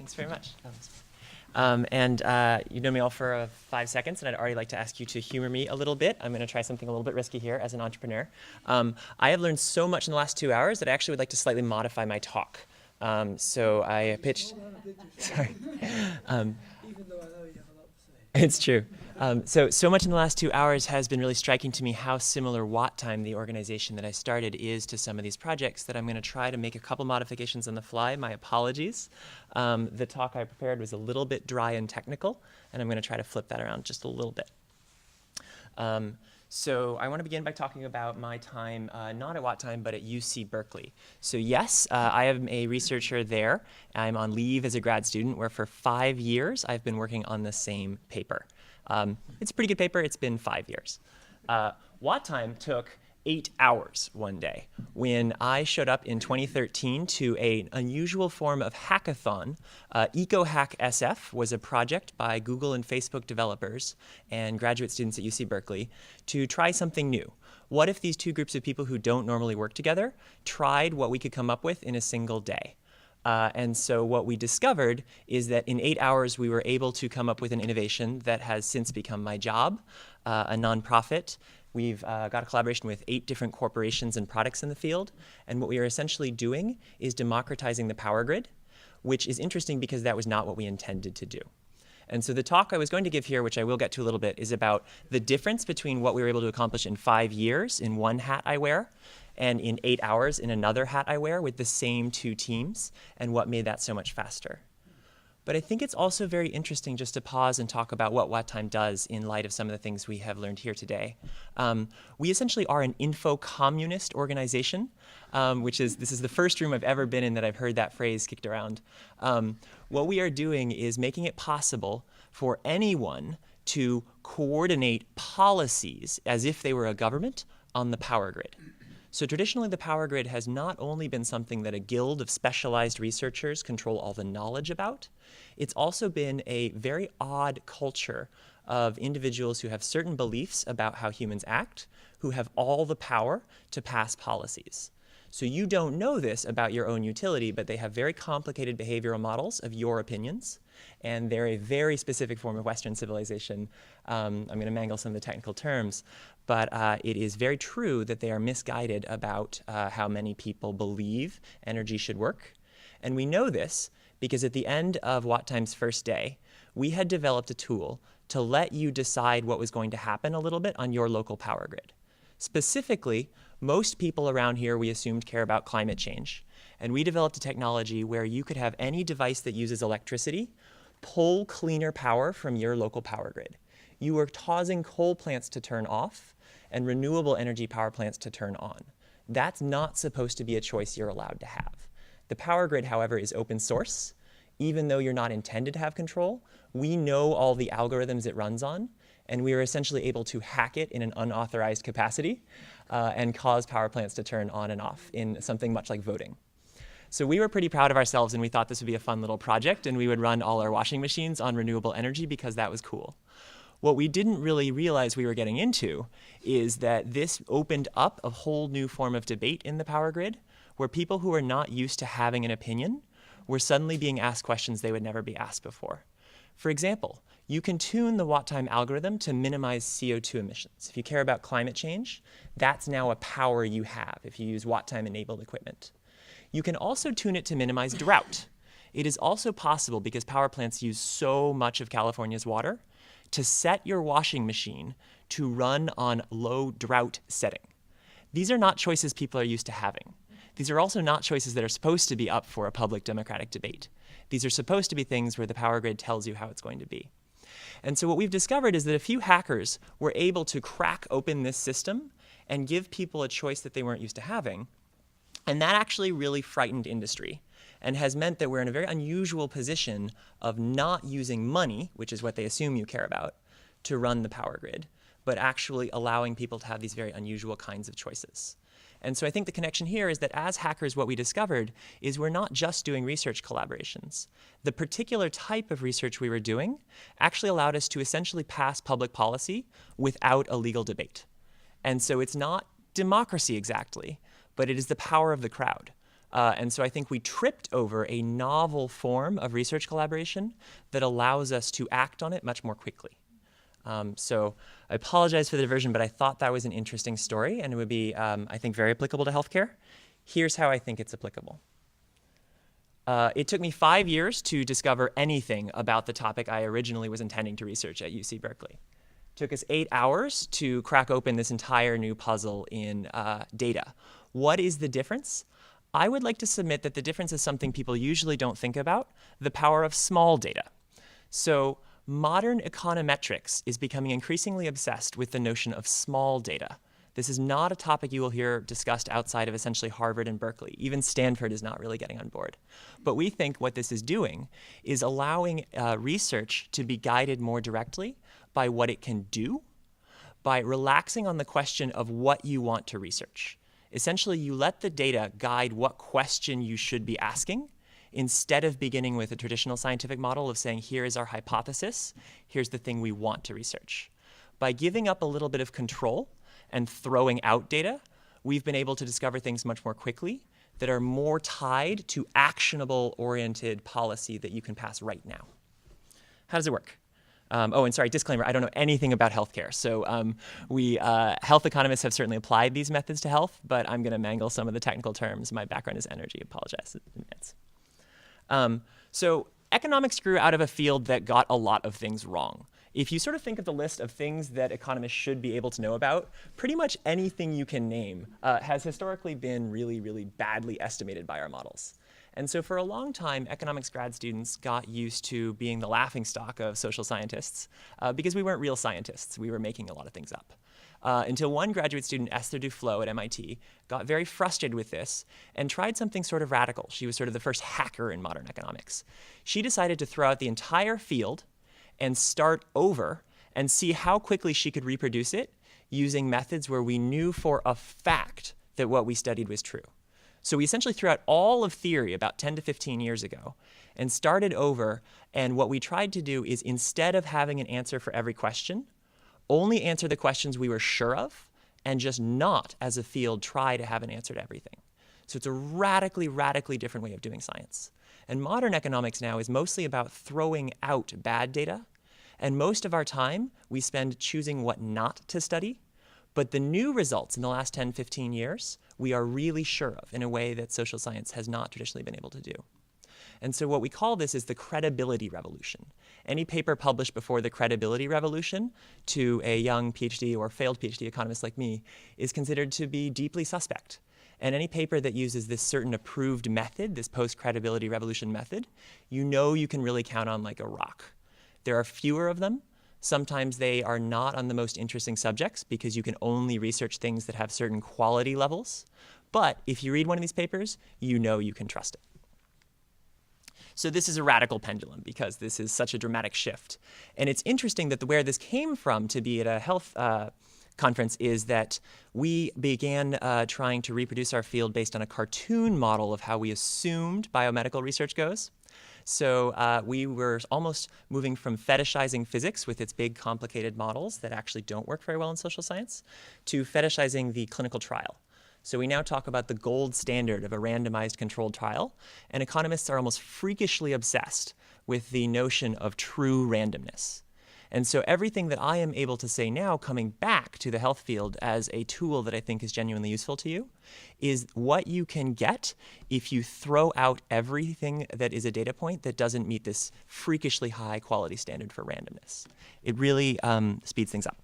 Thanks very much. You know me all for 5 seconds, and I'd already like to ask you to humor me a little bit. I'm going to try something a little bit risky here as an entrepreneur. I have learned so much in the last 2 hours that I actually would like to slightly modify my talk. So I pitched. Sorry. Even though I know you have a lot to say. It's true. So much in the last 2 hours has been really striking to me how similar WATTTIME, the organization that I started, is to some of these projects that I'm going to try to make a couple modifications on the fly. My apologies. The talk I prepared was a little bit dry and technical, and I'm going to try to flip that around just a little bit. So I want to begin by talking about my time, not at WATTTIME, but at UC Berkeley. So yes, I am a researcher there. I'm on leave as a grad student, where for 5 years I've been working on the same paper. It's a pretty good paper. It's been 5 years. WATTTIME took 8 hours one day when I showed up in 2013 to an unusual form of hackathon. EcoHack SF was a project by Google and Facebook developers and graduate students at UC Berkeley to try something new. What if these two groups of people who don't normally work together tried what we could come up with in a single day? And so what we discovered is that in 8 hours, we were able to come up with an innovation that has since become my job, a nonprofit. We've got a collaboration with 8 different corporations and products in the field. And what we are essentially doing is democratizing the power grid, which is interesting because that was not what we intended to do. And so the talk I was going to give here, which I will get to a little bit, is about the difference between what we were able to accomplish in 5 years in one hat I wear and in 8 hours in another hat I wear with the same 2 teams, and what made that so much faster. But I think it's also very interesting just to pause and talk about what WATTTIME does in light of some of the things we have learned here today. We essentially are an info-communist organization, this is the first room I've ever been in that I've heard that phrase kicked around. What we are doing is making it possible for anyone to coordinate policies as if they were a government on the power grid. So traditionally, the power grid has not only been something that a guild of specialized researchers control all the knowledge about, it's also been a very odd culture of individuals who have certain beliefs about how humans act, who have all the power to pass policies. So you don't know this about your own utility, but they have very complicated behavioral models of your opinions, and they're a very specific form of Western civilization. I'm going to mangle some of the technical terms, but it is very true that they are misguided about how many people believe energy should work. And we know this because at the end of WATTTIME's first day, we had developed a tool to let you decide what was going to happen a little bit on your local power grid. Specifically, most people around here, we assumed, care about climate change. And we developed a technology where you could have any device that uses electricity pull cleaner power from your local power grid. You were causing coal plants to turn off and renewable energy power plants to turn on. That's not supposed to be a choice you're allowed to have. The power grid, however, is open source. Even though you're not intended to have control, we know all the algorithms it runs on, and we are essentially able to hack it in an unauthorized capacity and cause power plants to turn on and off in something much like voting. So we were pretty proud of ourselves, and we thought this would be a fun little project, and we would run all our washing machines on renewable energy because that was cool. What we didn't really realize we were getting into is that this opened up a whole new form of debate in the power grid, where people who are not used to having an opinion were suddenly being asked questions they would never be asked before. For example, you can tune the WATTTIME algorithm to minimize CO2 emissions. If you care about climate change, that's now a power you have if you use WATTTIME-enabled equipment. You can also tune it to minimize drought. It is also possible, because power plants use so much of California's water, to set your washing machine to run on low drought setting. These are not choices people are used to having. These are also not choices that are supposed to be up for a public democratic debate. These are supposed to be things where the power grid tells you how it's going to be. And so what we've discovered is that a few hackers were able to crack open this system and give people a choice that they weren't used to having. And that actually really frightened industry and has meant that we're in a very unusual position of not using money, which is what they assume you care about, to run the power grid, but actually allowing people to have these very unusual kinds of choices. And so I think the connection here is that as hackers, what we discovered is we're not just doing research collaborations. The particular type of research we were doing actually allowed us to essentially pass public policy without a legal debate. And so it's not democracy exactly, but it is the power of the crowd. And so I think we tripped over a novel form of research collaboration that allows us to act on it much more quickly. So I apologize for the diversion, but I thought that was an interesting story, and it would be, I think, very applicable to healthcare. Here's how I think it's applicable. It took me 5 years to discover anything about the topic I originally was intending to research at UC Berkeley. It took us 8 hours to crack open this entire new puzzle in data. What is the difference? I would like to submit that the difference is something people usually don't think about, the power of small data. So modern econometrics is becoming increasingly obsessed with the notion of small data. This is not a topic you will hear discussed outside of essentially Harvard and Berkeley. Even Stanford is not really getting on board. But we think what this is doing is allowing research to be guided more directly by what it can do, by relaxing on the question of what you want to research. Essentially, you let the data guide what question you should be asking, instead of beginning with a traditional scientific model of saying, here is our hypothesis, here's the thing we want to research. By giving up a little bit of control and throwing out data, we've been able to discover things much more quickly that are more tied to actionable-oriented policy that you can pass right now. How does it work? Oh, and sorry, disclaimer, I don't know anything about healthcare. So health economists have certainly applied these methods to health, but I'm going to mangle some of the technical terms. My background is energy. Apologize in advance. So economics grew out of a field that got a lot of things wrong. If you sort of think of the list of things that economists should be able to know about, pretty much anything you can name has historically been really, really badly estimated by our models. And so for a long time, economics grad students got used to being the laughingstock of social scientists because we weren't real scientists. We were making a lot of things up. Until one graduate student, Esther Duflo at MIT, got very frustrated with this and tried something sort of radical. She was sort of the first hacker in modern economics. She decided to throw out the entire field and start over and see how quickly she could reproduce it using methods where we knew for a fact that what we studied was true. So we essentially threw out all of theory about 10 to 15 years ago and started over, and what we tried to do is, instead of having an answer for every question, only answer the questions we were sure of and just not, as a field, try to have an answer to everything. So it's a radically, radically different way of doing science. And modern economics now is mostly about throwing out bad data, and most of our time we spend choosing what not to study. But the new results in the last 10, 15 years, we are really sure of in a way that social science has not traditionally been able to do. And so what we call this is the credibility revolution. Any paper published before the credibility revolution to a young PhD or failed PhD economist like me is considered to be deeply suspect. And any paper that uses this certain approved method, this post-credibility revolution method, you know you can really count on like a rock. There are fewer of them. Sometimes they are not on the most interesting subjects because you can only research things that have certain quality levels. But if you read one of these papers, you know you can trust it. So this is a radical pendulum because this is such a dramatic shift. And it's interesting that where this came from to be at a health conference is that we began trying to reproduce our field based on a cartoon model of how we assumed biomedical research goes. So we were almost moving from fetishizing physics with its big complicated models that actually don't work very well in social science to fetishizing the clinical trial. So we now talk about the gold standard of a randomized controlled trial, and economists are almost freakishly obsessed with the notion of true randomness. And so everything that I am able to say now, coming back to the health field as a tool that I think is genuinely useful to you, is what you can get if you throw out everything that is a data point that doesn't meet this freakishly high quality standard for randomness. It really speeds things up.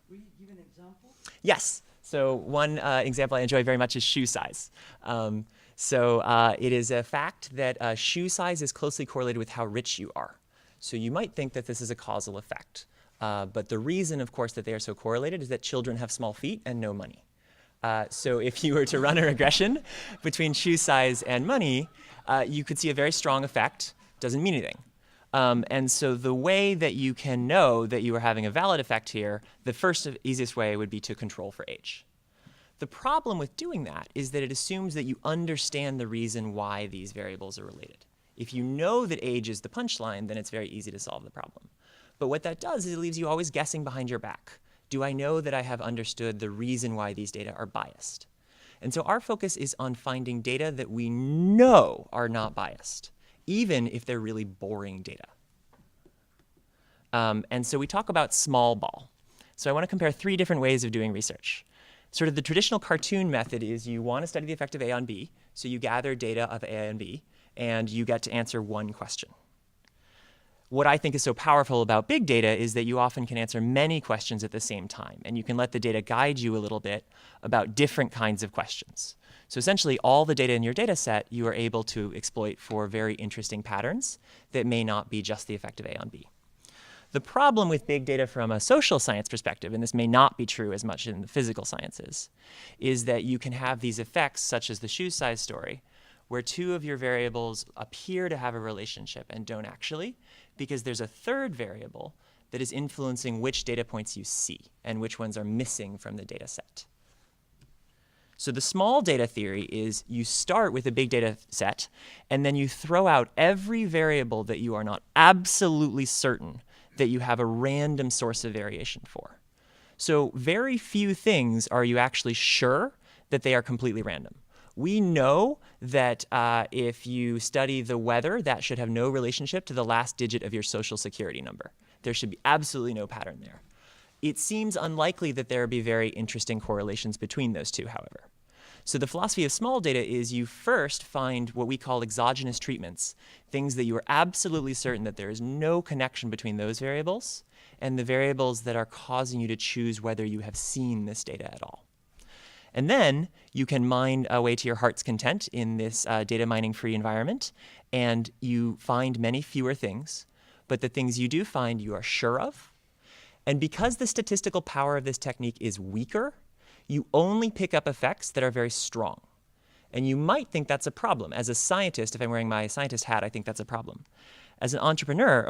Will you give an example? Yes. So one example I enjoy very much is shoe size. It is a fact that shoe size is closely correlated with how rich you are. So you might think that this is a causal effect. But the reason, of course, that they are so correlated is that children have small feet and no money. So if you were to run a regression between shoe size and money, you could see a very strong effect. Doesn't mean anything. And so the way that you can know that you are having a valid effect here, the first easiest way would be to control for age. The problem with doing that is that it assumes that you understand the reason why these variables are related. If you know that age is the punchline, then it's very easy to solve the problem. But what that does is it leaves you always guessing behind your back. Do I know that I have understood the reason why these data are biased? And so our focus is on finding data that we know are not biased, even if they're really boring data. And so we talk about small ball. So I want to compare 3 different ways of doing research. Sort of the traditional cartoon method is you want to study the effect of A on B, so you gather data of A and B, and you get to answer one question. What I think is so powerful about big data is that you often can answer many questions at the same time, and you can let the data guide you a little bit about different kinds of questions. So essentially, all the data in your data set you are able to exploit for very interesting patterns that may not be just the effect of A on B. The problem with big data from a social science perspective, and this may not be true as much in the physical sciences, is that you can have these effects, such as the shoe size story, where 2 of your variables appear to have a relationship and don't actually, because there's a third variable that is influencing which data points you see and which ones are missing from the data set. So the small data theory is you start with a big data set, and then you throw out every variable that you are not absolutely certain that you have a random source of variation for. So very few things are you actually sure that they are completely random. We know that if you study the weather, that should have no relationship to the last digit of your social security number. There should be absolutely no pattern there. It seems unlikely that there would be very interesting correlations between those 2, however. So the philosophy of small data is you first find what we call exogenous treatments, things that you are absolutely certain that there is no connection between those variables and the variables that are causing you to choose whether you have seen this data at all. And then you can mine away to your heart's content in this data mining free environment, and you find many fewer things, but the things you do find you are sure of. And because the statistical power of this technique is weaker, you only pick up effects that are very strong. And you might think that's a problem. As a scientist, if I'm wearing my scientist hat, I think that's a problem. As an entrepreneur,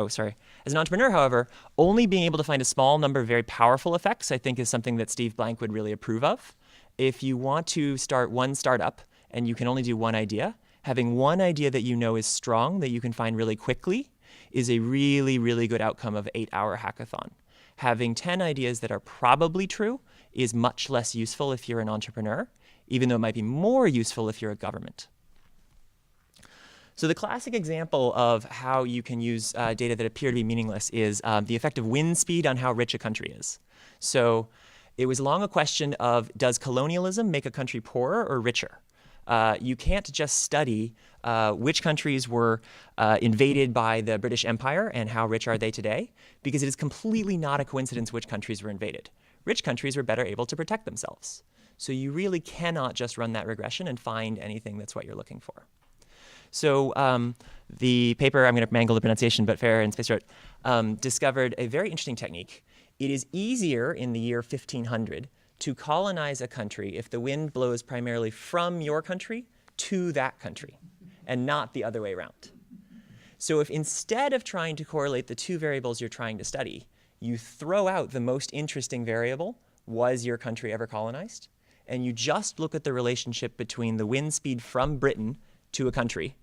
however, only being able to find a small number of very powerful effects, I think, is something that Steve Blank would really approve of. If you want to start one startup and you can only do one idea, having one idea that you know is strong, that you can find really quickly, is a really, really good outcome of an 8-hour hackathon. Having 10 ideas that are probably true is much less useful if you're an entrepreneur, even though it might be more useful if you're a government. So the classic example of how you can use data that appear to be meaningless is the effect of wind speed on how rich a country is. So it was long a question of, does colonialism make a country poorer or richer? You can't just study which countries were invaded by the British Empire and how rich are they today, because it is completely not a coincidence which countries were invaded. Rich countries were better able to protect themselves. So you really cannot just run that regression and find anything that's what you're looking for. So the paper, I'm going to mangle the pronunciation, but Fair and Spacer discovered a very interesting technique. It is easier in the year 1500 to colonize a country if the wind blows primarily from your country to that country and not the other way around. So if instead of trying to correlate the 2 variables you're trying to study, you throw out the most interesting variable, was your country ever colonized? And you just look at the relationship between the wind speed from Britain to a country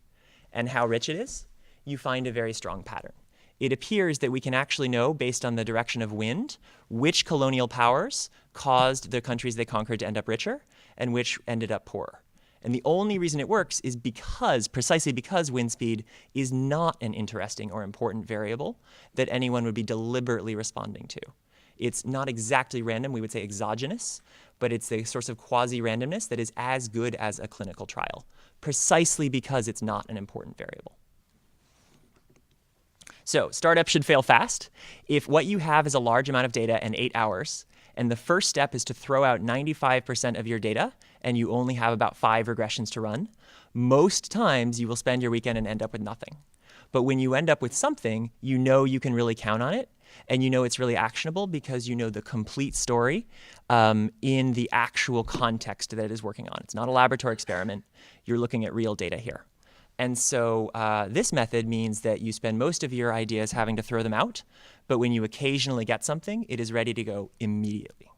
and how rich it is, you find a very strong pattern. It appears that we can actually know, based on the direction of wind, which colonial powers caused the countries they conquered to end up richer and which ended up poorer. And the only reason it works is precisely because wind speed is not an interesting or important variable that anyone would be deliberately responding to. It's not exactly random, we would say exogenous, but it's a source of quasi-randomness that is as good as a clinical trial, precisely because it's not an important variable. So startups should fail fast. If what you have is a large amount of data and 8 hours, and the first step is to throw out 95% of your data, and you only have about 5 regressions to run, most times you will spend your weekend and end up with nothing. But when you end up with something, you know you can really count on it, and you know it's really actionable because you know the complete story in the actual context that it is working on. It's not a laboratory experiment. You're looking at real data here. And so this method means that you spend most of your ideas having to throw them out, but when you occasionally get something, it is ready to go immediately.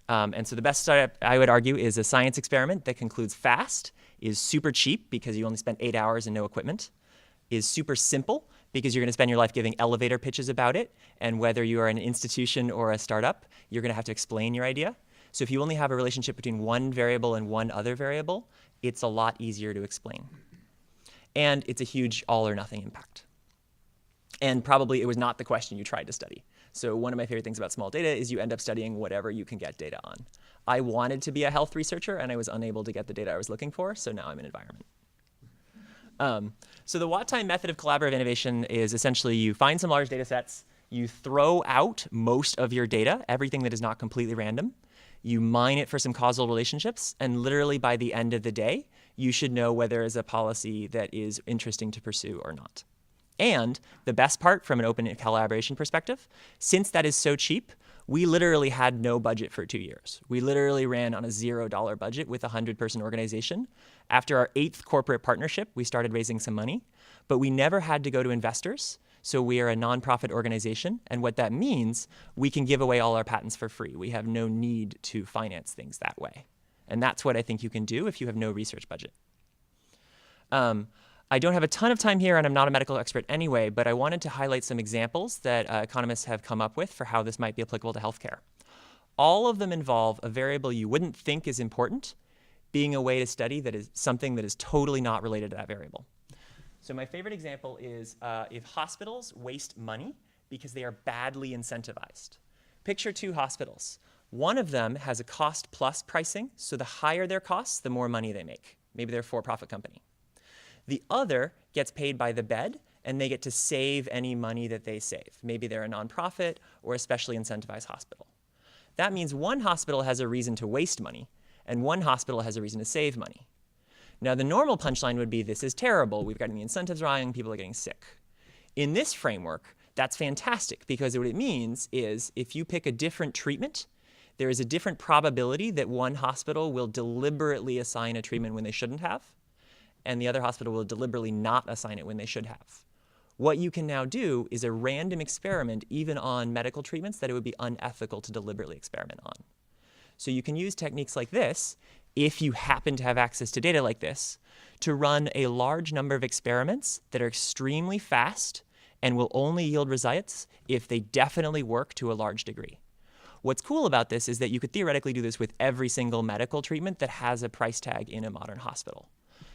And so the best startup, I would argue, is a science experiment that concludes fast, is super cheap because you only spent 8 hours and no equipment, is super simple because you're going to spend your life giving elevator pitches about it, and whether you are an institution or a startup, you're going to have to explain your idea. So if you only have a relationship between one variable and one other variable, it's a lot easier to explain. And it's a huge all or nothing impact. And probably it was not the question you tried to study. So one of my favorite things about small data is you end up studying whatever you can get data on. I wanted to be a health researcher, and I was unable to get the data I was looking for, so now I'm in environment. So the WATTTIME method of collaborative innovation is essentially you find some large data sets, you throw out most of your data, everything that is not completely random, you mine it for some causal relationships, and literally by the end of the day, you should know whether there is a policy that is interesting to pursue or not. And the best part from an open collaboration perspective, since that is so cheap, we literally had no budget for 2 years. We literally ran on a $0 budget with a 100-person organization. After our 8th corporate partnership, we started raising some money, but we never had to go to investors. So we are a nonprofit organization, and what that means, we can give away all our patents for free. We have no need to finance things that way. And that's what I think you can do if you have no research budget. I don't have a ton of time here, and I'm not a medical expert anyway, but I wanted to highlight some examples that economists have come up with for how this might be applicable to healthcare. All of them involve a variable you wouldn't think is important being a way to study that is something that is totally not related to that variable. So my favorite example is if hospitals waste money because they are badly incentivized. Picture 2 hospitals. One of them has a cost plus pricing, so the higher their costs, the more money they make. Maybe they're a for-profit company. The other gets paid by the bed, and they get to save any money that they save. Maybe they're a nonprofit or a specially incentivized hospital. That means one hospital has a reason to waste money, and one hospital has a reason to save money. Now, the normal punchline would be, this is terrible. We've gotten the incentives wrong. People are getting sick. In this framework, that's fantastic, because what it means is if you pick a different treatment, there is a different probability that one hospital will deliberately assign a treatment when they shouldn't have, and the other hospital will deliberately not assign it when they should have. What you can now do is a random experiment even on medical treatments that it would be unethical to deliberately experiment on. So you can use techniques like this, if you happen to have access to data like this, to run a large number of experiments that are extremely fast and will only yield results if they definitely work to a large degree. What's cool about this is that you could theoretically do this with every single medical treatment that has a price tag in a modern hospital.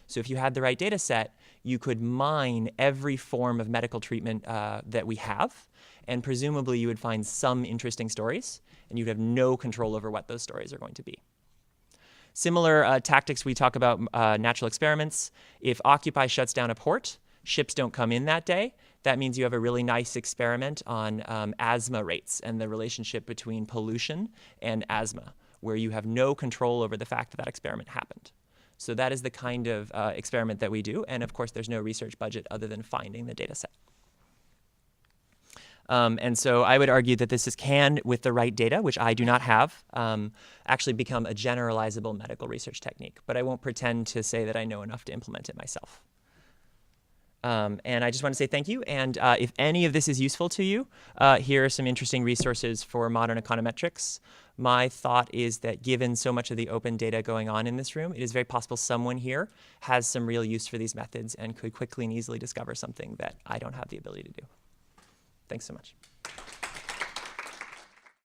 So if you had the right data set, you could mine every form of medical treatment that we have, and presumably you would find some interesting stories, and you'd have no control over what those stories are going to be. Similar tactics, we talk about natural experiments. If Occupy shuts down a port, ships don't come in that day. That means you have a really nice experiment on asthma rates and the relationship between pollution and asthma, where you have no control over the fact that that experiment happened. So that is the kind of experiment that we do. And of course, there's no research budget other than finding the data set. And so I would argue that this can, with the right data, which I do not have, actually become a generalizable medical research technique. But I won't pretend to say that I know enough to implement it myself. And I just want to say thank you. And if any of this is useful to you, here are some interesting resources for modern econometrics. My thought is that given so much of the open data going on in this room, it is very possible someone here has some real use for these methods and could quickly and easily discover something that I don't have the ability to do. Thanks so much.